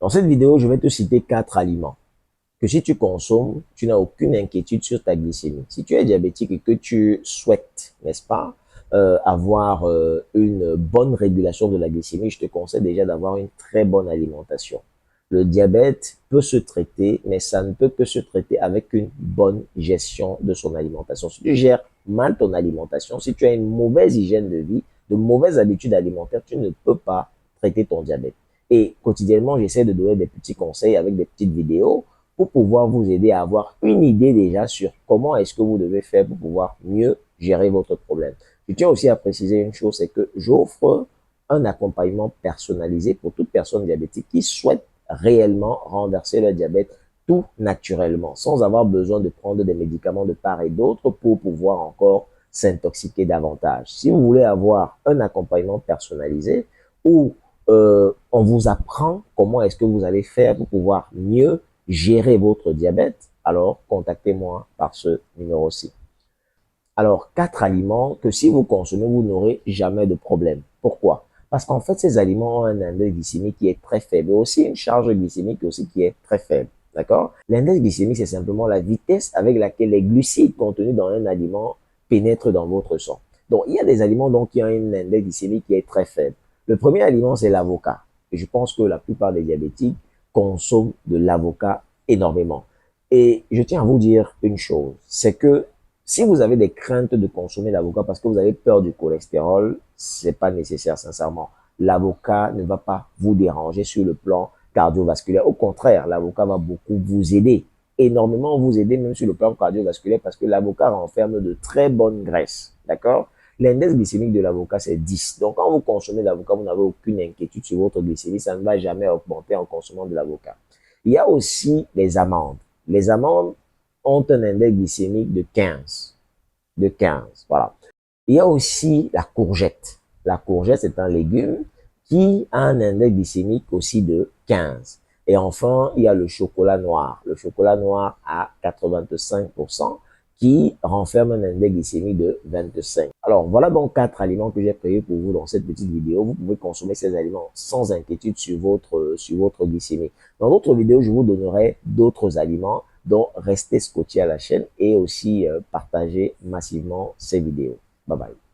Dans cette vidéo, je vais te citer 4 aliments que si tu consommes, tu n'as aucune inquiétude sur ta glycémie. Si tu es diabétique et que tu souhaites, n'est-ce pas, avoir une bonne régulation de la glycémie, je te conseille déjà d'avoir une très bonne alimentation. Le diabète peut se traiter, mais ça ne peut que se traiter avec une bonne gestion de son alimentation. Si tu gères mal ton alimentation, si tu as une mauvaise hygiène de vie, de mauvaises habitudes alimentaires, tu ne peux pas traiter ton diabète. Et quotidiennement, j'essaie de donner des petits conseils avec des petites vidéos pour pouvoir vous aider à avoir une idée déjà sur comment est-ce que vous devez faire pour pouvoir mieux gérer votre problème. Je tiens aussi à préciser une chose, c'est que j'offre un accompagnement personnalisé pour toute personne diabétique qui souhaite réellement renverser le diabète tout naturellement, sans avoir besoin de prendre des médicaments de part et d'autre pour pouvoir encore s'intoxiquer davantage. Si vous voulez avoir un accompagnement personnalisé où on vous apprend comment est-ce que vous allez faire pour pouvoir mieux gérer votre diabète, alors contactez-moi par ce numéro-ci. Alors, 4 aliments que si vous consommez, vous n'aurez jamais de problème. Pourquoi? Parce qu'en fait, ces aliments ont un index glycémique qui est très faible, et aussi une charge glycémique aussi qui est très faible. D'accord? L'index glycémique, c'est simplement la vitesse avec laquelle les glucides contenus dans un aliment pénètrent dans votre sang. Donc, il y a des aliments donc, qui ont un index glycémique qui est très faible. Le premier aliment, c'est l'avocat. Et je pense que la plupart des diabétiques consomment de l'avocat énormément. Et je tiens à vous dire une chose, c'est que si vous avez des craintes de consommer l'avocat parce que vous avez peur du cholestérol, c'est pas nécessaire, sincèrement. L'avocat ne va pas vous déranger sur le plan cardiovasculaire. Au contraire, l'avocat va beaucoup vous aider, énormément vous aider même sur le plan cardiovasculaire parce que l'avocat renferme de très bonnes graisses. D'accord? L'index glycémique de l'avocat, c'est 10. Donc, quand vous consommez l'avocat, vous n'avez aucune inquiétude sur votre glycémie. Ça ne va jamais augmenter en consommant de l'avocat. Il y a aussi les amandes. Les amandes ont un index glycémique de 15. De 15, voilà. Il y a aussi la courgette. La courgette, c'est un légume qui a un index glycémique aussi de 15. Et enfin, il y a le chocolat noir. Le chocolat noir à 85% qui renferme un index glycémique de 25. Alors, voilà donc 4 aliments que j'ai prévus pour vous dans cette petite vidéo. Vous pouvez consommer ces aliments sans inquiétude sur votre glycémie. Dans d'autres vidéos, je vous donnerai d'autres aliments, donc restez scotché à la chaîne et aussi partagez massivement ces vidéos. Bye bye.